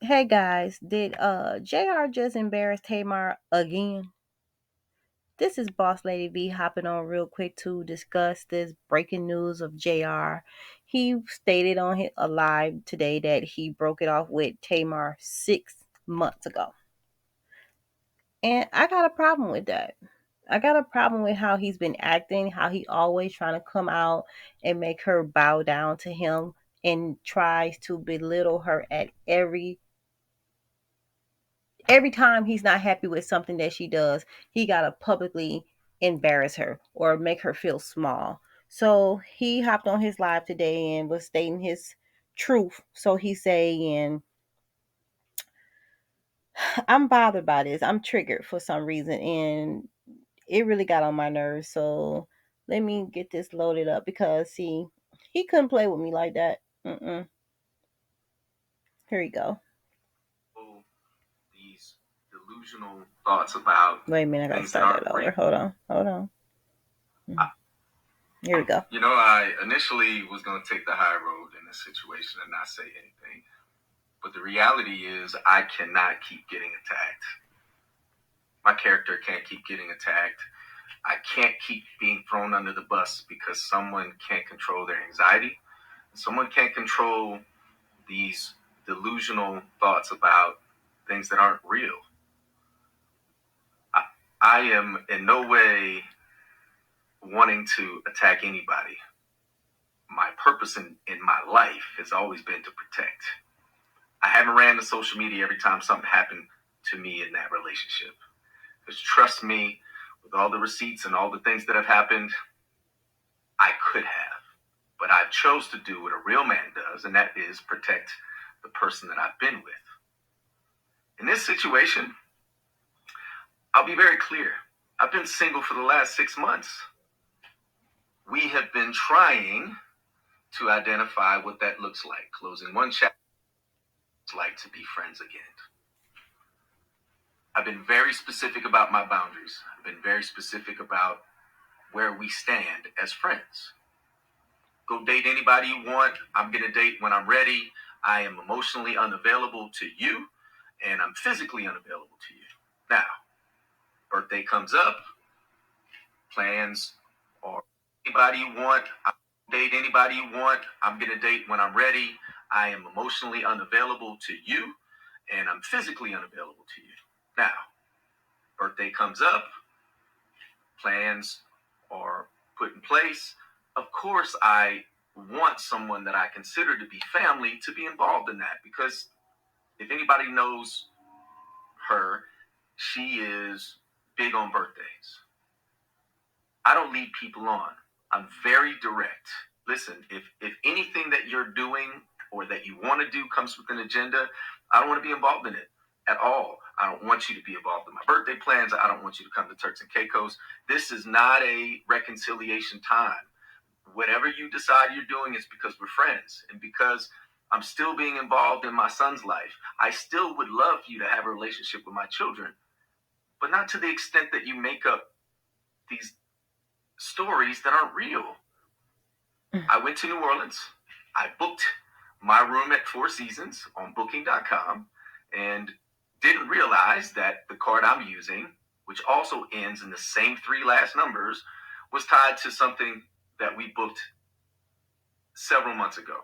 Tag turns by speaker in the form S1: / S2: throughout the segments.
S1: Hey guys, did JR just embarrass Tamar again? This is Boss Lady V hopping on real quick to discuss this breaking news of JR. He stated on his live today that he broke it off with Tamar 6 months ago. And I got a problem with that. I got a problem with how he's been acting, how he always trying to come out and make her bow down to him and tries to belittle her at every time he's not happy with something that she does, he got to publicly embarrass her or make her feel small. So he hopped on his live today and was stating his truth. So he's saying, I'm bothered by this. I'm triggered for some reason and it really got on my nerves. So let me get this loaded up because see, he couldn't play with me like that. Here we go.
S2: These delusional thoughts about
S1: Wait a minute, I gotta
S2: things that
S1: start
S2: aren't
S1: that over.
S2: real.
S1: Hold on. Here we go.
S2: I initially was going to take the high road in this situation and not say anything. But the reality is I cannot keep getting attacked. My character can't keep getting attacked. I can't keep being thrown under the bus because someone can't control their anxiety. Someone can't control these delusional thoughts about things that aren't real. I am in no way wanting to attack anybody. My purpose in my life has always been to protect. I haven't ran to social media every time something happened to me in that relationship. Because trust me, with all the receipts and all the things that have happened, I could have. But I chose to do what a real man does, and that is protect the person that I've been with. In this situation, I'll be very clear. I've been single for the last 6 months. We have been trying to identify what that looks like. Closing one chapter, it's like to be friends again. I've been very specific about my boundaries. I've been very specific about where we stand as friends. Go date anybody you want. I'm going to date when I'm ready. I am emotionally unavailable to you, and I'm physically unavailable to you. Now, birthday comes up, plans or anybody you want. Date anybody you want. I'm going to date when I'm ready. I am emotionally unavailable to you, and I'm physically unavailable to you. Now, birthday comes up, plans are put in place. Of course, I want someone that I consider to be family to be involved in that because if anybody knows her, she is big on birthdays. I don't lead people on. I'm very direct. Listen, if anything that you're doing or that you want to do comes with an agenda, I don't want to be involved in it at all. I don't want you to be involved in my birthday plans. I don't want you to come to Turks and Caicos. This is not a reconciliation time. Whatever you decide you're doing is because we're friends and because I'm still being involved in my son's life. I still would love for you to have a relationship with my children, but not to the extent that you make up these stories that aren't real. I went to New Orleans. I booked my room at Four Seasons on booking.com and didn't realize that the card I'm using, which also ends in the same three last numbers, was tied to something that we booked several months ago.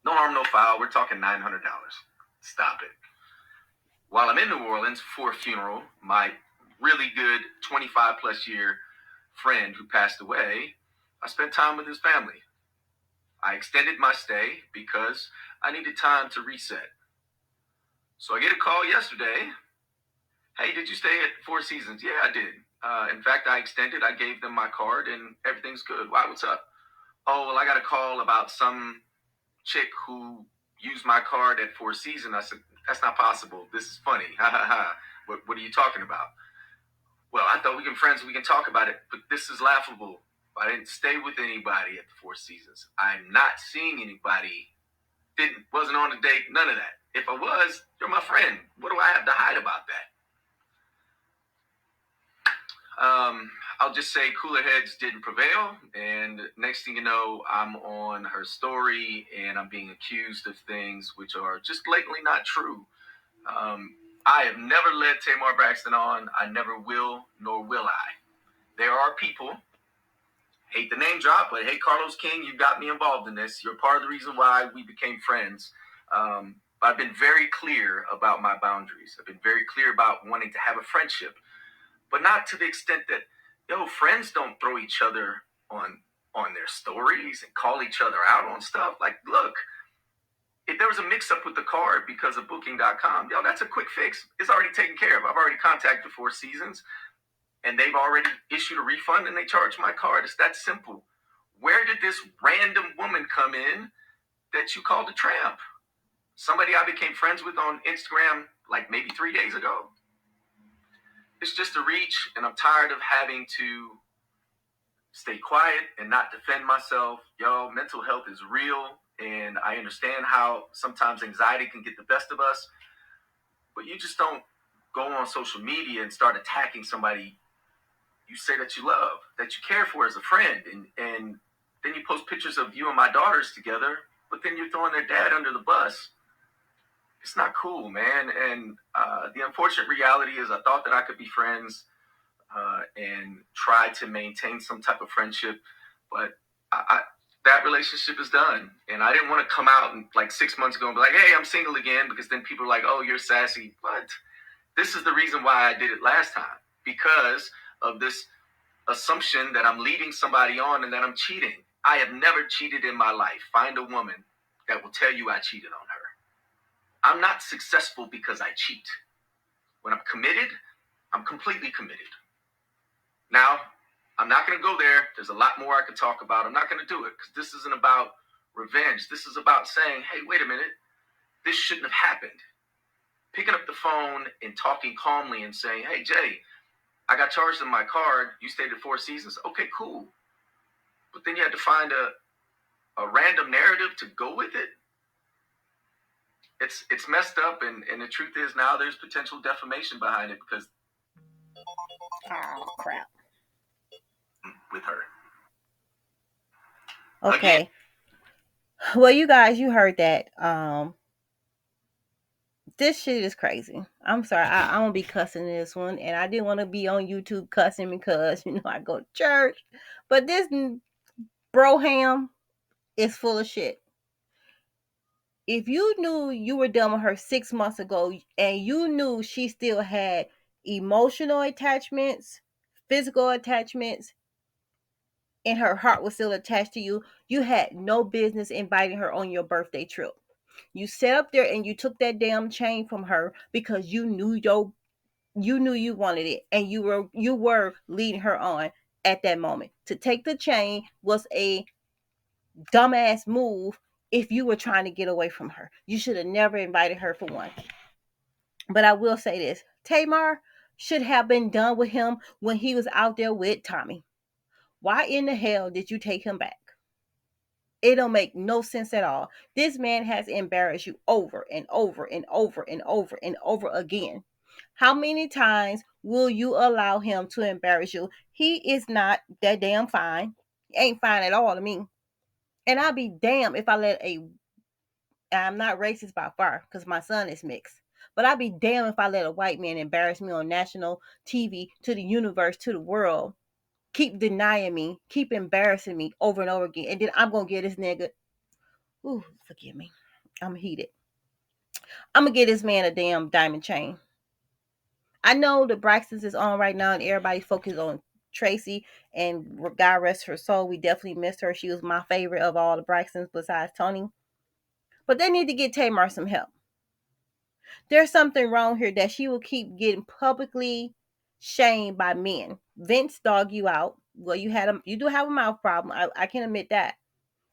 S2: No harm, no foul. We're talking $900. Stop it. While I'm in New Orleans for a funeral, my really good 25 plus year friend who passed away, I spent time with his family. I extended my stay because I needed time to reset. So I get a call yesterday. Hey, did you stay at Four Seasons? Yeah, I did. In fact, I extended. I gave them my card and everything's good. Why? What's up? Oh, well, I got a call about some chick who used my card at Four Seasons. I said, that's not possible. This is funny. Ha ha ha. What are you talking about? Well, I thought we can friends. We can talk about it, but this is laughable. I didn't stay with anybody at the Four Seasons. I'm not seeing anybody. Wasn't on a date. None of that. If I was, you're my friend. What do I have to hide about that? I'll just say cooler heads didn't prevail. And next thing you know, I'm on her story and I'm being accused of things which are just blatantly not true. Um, I have never led Tamar Braxton on. I never will, nor will I. There are people, hate the name drop, but hey, Carlos King, you got me involved in this. You're part of the reason why we became friends. I've been very clear about my boundaries. I've been very clear about wanting to have a friendship, but not to the extent that, friends don't throw each other on their stories and call each other out on stuff. Like, look, if there was a mix up with the card because of booking.com, that's a quick fix. It's already taken care of. I've already contacted Four Seasons and they've already issued a refund and they charged my card. It's that simple. Where did this random woman come in that you called a tramp? Somebody I became friends with on Instagram like maybe 3 days ago. It's just a reach, and I'm tired of having to stay quiet and not defend myself. Mental health is real, and I understand how sometimes anxiety can get the best of us, but you just don't go on social media and start attacking somebody you say that you love, that you care for as a friend, and then you post pictures of you and my daughters together, but then you're throwing their dad under the bus. It's not cool, man. And the unfortunate reality is I thought that I could be friends and try to maintain some type of friendship, but that relationship is done. And I didn't want to come out and like 6 months ago and be like, hey, I'm single again, because then people are like, oh, you're sassy. But this is the reason why I did it last time, because of this assumption that I'm leading somebody on and that I'm cheating. I have never cheated in my life. Find a woman that will tell you I cheated on her. I'm not successful because I cheat. When I'm committed, I'm completely committed. Now, I'm not going to go there. There's a lot more I could talk about. I'm not going to do it because this isn't about revenge. This is about saying, hey, wait a minute. This shouldn't have happened. Picking up the phone and talking calmly and saying, hey, Jay, I got charged on my card. You stayed at Four Seasons. Okay, cool. But then you had to find a random narrative to go with it. It's messed up, and the truth is now there's potential defamation behind it because
S1: Oh crap.
S2: with her. Again.
S1: Okay. Well, you guys, you heard that. This shit is crazy. I'm sorry. I'm gonna be cussing this one, and I didn't want to be on YouTube cussing because I go to church. But this broham is full of shit. If you knew you were done with her 6 months ago, and you knew she still had emotional attachments, physical attachments, and her heart was still attached to you, you had no business inviting her on your birthday trip. You sat up there and you took that damn chain from her because you knew you wanted it, and you were leading her on at that moment. To take the chain was a dumbass move if you were trying to get away from her. You should have never invited her for one. But I will say this, Tamar should have been done with him when he was out there with Tommy. Why in the hell did you take him back? It don't make no sense at all. This man has embarrassed you over and over and over and over and over again. How many times will you allow him to embarrass you? He is not that damn fine. He ain't fine at all to me. And I'll be damned if I let I'm not racist by far because my son is mixed. But I'd be damned if I let a white man embarrass me on national TV, to the universe, to the world, keep denying me, keep embarrassing me over and over again. And then I'm going to get this nigga, ooh, forgive me. I'm heated. I'm going to get this man a damn diamond chain. I know the Braxtons is on right now and everybody focused on Tracy, and God rest her soul. We definitely missed her. She was my favorite of all the Braxtons besides Tony. But they need to get Tamar some help. There's something wrong here that she will keep getting publicly shamed by men. Vince dog you out. Well, you do have a mouth problem. I can admit that.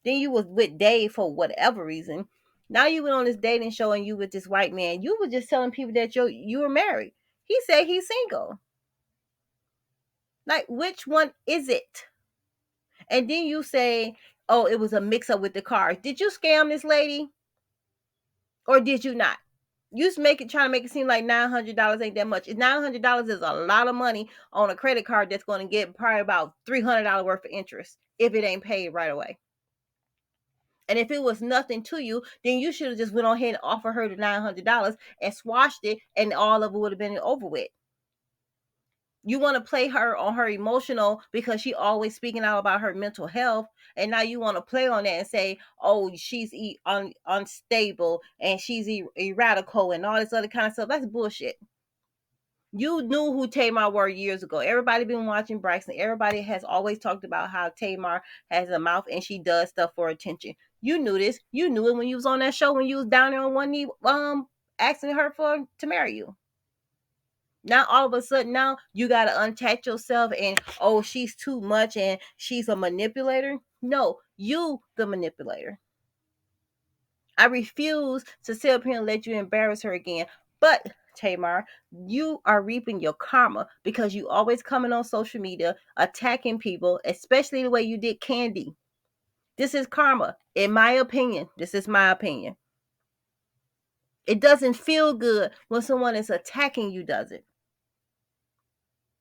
S1: Then you was with Dave for whatever reason. Now you went on this dating show and you with this white man. You were just telling people that you were married. He said he's single. Like, which one is it? And then you say, oh, it was a mix up with the cars. Did you scam this lady? Or did you not? You just trying to make it seem like $900 ain't that much. $900 is a lot of money on a credit card that's going to get probably about $300 worth of interest if it ain't paid right away. And if it was nothing to you, then you should have just went on ahead and offered her the $900 and swashed it, and all of it would have been over with. You want to play her on her emotional because she always speaking out about her mental health, and now you want to play on that and say, oh, she's unstable and she's erratical and all this other kind of stuff. That's bullshit. You knew who Tamar were years ago. Everybody been watching Braxton. Everybody has always talked about how Tamar has a mouth and she does stuff for attention. You knew this. You knew it when you was on that show, when you was down there on one knee asking her to marry you. Now all of a sudden now you gotta untouch yourself and, oh, she's too much and she's a manipulator. No, you the manipulator. I refuse to sit up here and let you embarrass her again. But Tamar, you are reaping your karma because you always coming on social media attacking people, especially the way you did Candy. This is karma, in my opinion. This is my opinion. It doesn't feel good when someone is attacking you, does it?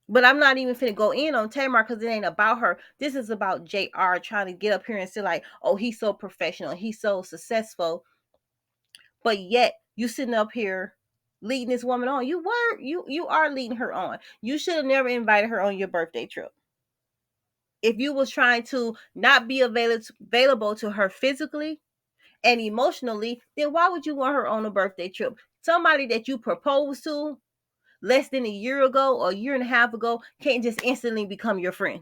S1: But I'm not even finna go in on Tamar because it ain't about her. This is about JR trying to get up here and say, like, oh, he's so professional, he's so successful, but yet you sitting up here leading this woman on. You are leading her on. You should have never invited her on your birthday trip. If you was trying to not be available to her physically and emotionally, then why would you want her on a birthday trip? Somebody that you proposed to less than a year ago or a year and a half ago can't just instantly become your friend.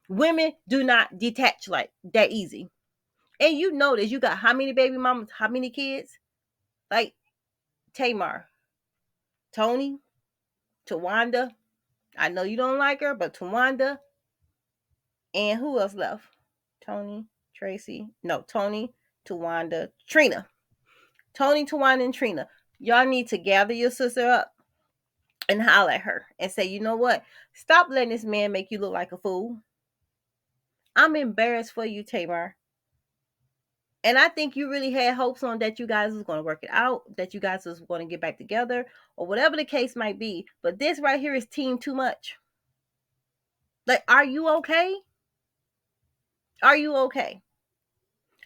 S1: Women do not detach like that easy. And you know this. You got how many baby mamas, how many kids? Like Tamar, Tony, Tawanda. I know you don't like her, but Tawanda, and who else left? Tony, Tracy. No, Tony, Tawanda, Trina. Tony, Tawanda, and Trina. Y'all need to gather your sister up and holler at her and say, you know what? Stop letting this man make you look like a fool. I'm embarrassed for you, Tamar. And I think you really had hopes on that you guys was going to work it out, that you guys was going to get back together, or whatever the case might be. But this right here is team too much. Like, are you okay? Are you okay?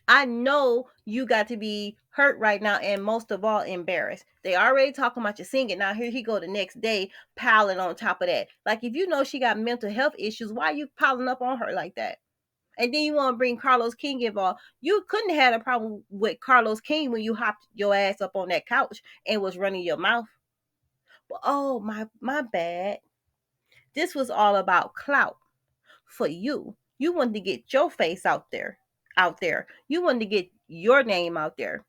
S1: I know you got to be hurt right now and most of all embarrassed. They already talking about you singing. Now here he go the next day piling on top of that. Like, if you know she got mental health issues, why are you piling up on her like that? And then you want to bring Carlos King involved. You couldn't have had a problem with Carlos King when you hopped your ass up on that couch and was running your mouth. But oh, my bad. This was all about clout for you. You wanted to get your face out there. You wanted to get your name out there.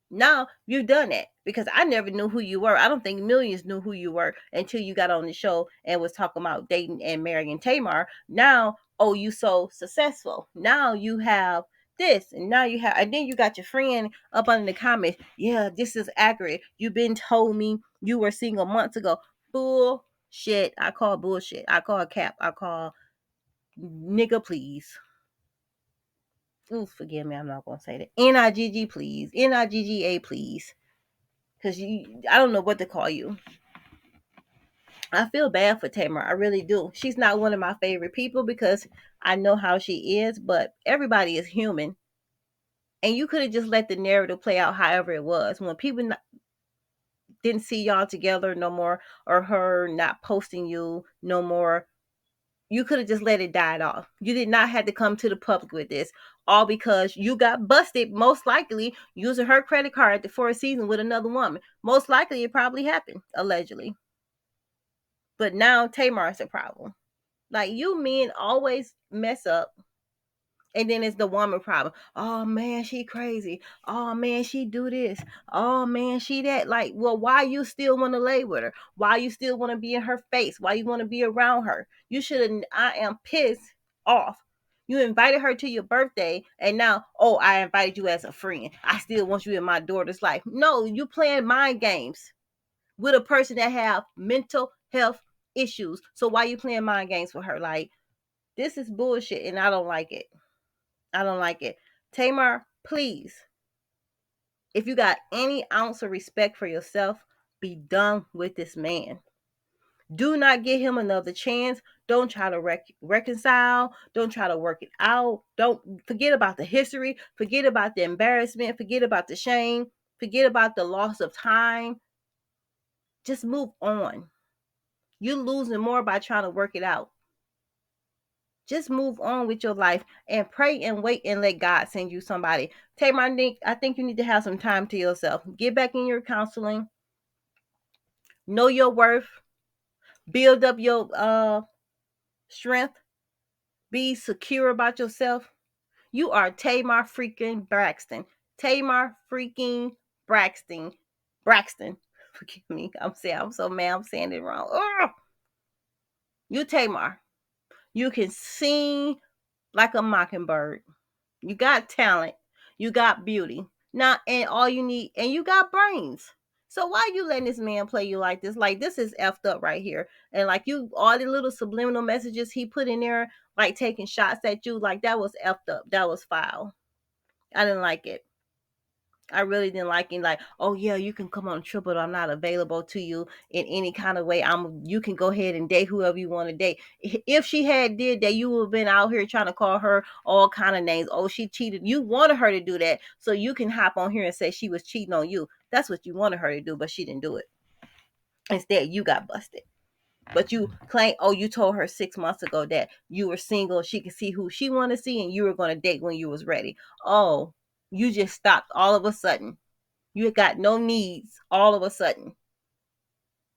S1: Now you've done that because I never knew who you were. I don't think millions knew who you were until you got on the show and was talking about dating and marrying Tamar. Now, oh, you so successful. Now you have this, and now you have, and then you got your friend up under the comments. Yeah, this is accurate. You've been told me you were single months ago. Bullshit. I call bullshit. I call cap. I call nigga, please. Ooh, forgive me. I'm not gonna say that. Nigg, please. Nigga, please. Because I don't know what to call you. I feel bad for Tamar. I really do. She's not one of my favorite people because I know how she is, but everybody is human. And you could have just let the narrative play out however it was. When people didn't see y'all together no more, or her not posting you no more, you could have just let it die off. You did not have to come to the public with this, all because you got busted, most likely using her credit card for a season with another woman. Most likely it probably happened, allegedly. But now Tamar's a problem. Like, you men always mess up, and then it's the woman problem. Oh man, she crazy. Oh man, she do this. Oh man, she that. Like, well, why you still want to lay with her? Why you still want to be in her face? Why you want to be around her? You should have. I am pissed off. You invited her to your birthday, and now, oh, I invited you as a friend. I still want you in my daughter's life. No, you playing mind games with a person that have mental health issues. So why you playing mind games with her? Like, this is bullshit, and I don't like it. I don't like it. Tamar, please If you got any ounce of respect for yourself, be done with this man. Do not give him another chance. Don't try to reconcile. Don't try to work it out. Don't forget about the history. Forget about the embarrassment. Forget about the shame. Forget about the loss of time. Just move on. You're losing more by trying to work it out. Just move on with your life and pray and wait and let God send you somebody. Tamar, I think you need to have some time to yourself. Get back in your counseling. Know your worth. Build up your strength. Be secure about yourself. You are Tamar freaking Braxton. Tamar freaking Braxton. Braxton. Forgive me. I'm so mad. I'm saying it wrong. Ugh. You Tamar. You can sing like a mockingbird. You got talent. You got beauty. Now, and all you need, and you got brains. So why you letting this man play you like this? Like this is effed up right here. And like you, all the little subliminal messages he put in there, like taking shots at you, like that was effed up. That was foul. I didn't like it. I really didn't like it. Like, oh yeah, you can come on triple. I'm not available to you in any kind of way. You can go ahead and date whoever you want to date. If she had did that, you would have been out here trying to call her all kind of names. Oh, she cheated. You wanted her to do that, so you can hop on here and say she was cheating on you. That's what you wanted her to do, but she didn't do it. Instead, you got busted. But you claim, oh, you told her 6 months ago that you were single. She could see who she wanted to see, and you were going to date when you was ready. Oh, you just stopped all of a sudden. You got no needs all of a sudden.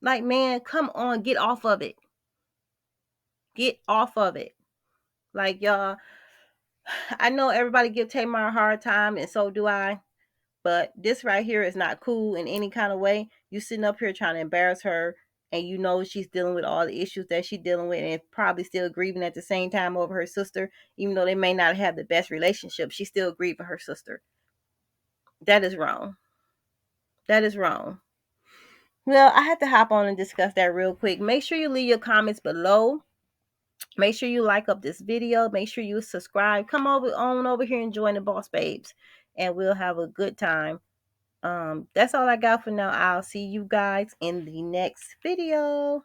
S1: Like, man, come on, get off of it. Get off of it. Like, y'all, I know everybody give Tamar a hard time, and so do I. But this right here is not cool in any kind of way. You sitting up here trying to embarrass her, and you know she's dealing with all the issues that she's dealing with, and probably still grieving at the same time over her sister. Even though they may not have the best relationship, she's still grieving her sister. That is wrong. That is wrong. Well, I had to hop on and discuss that real quick. Make sure you leave your comments below. Make sure you like up this video. Make sure you subscribe. Come over here and join the Boss Babes, and we'll have a good time. That's all I got for now. I'll see you guys in the next video.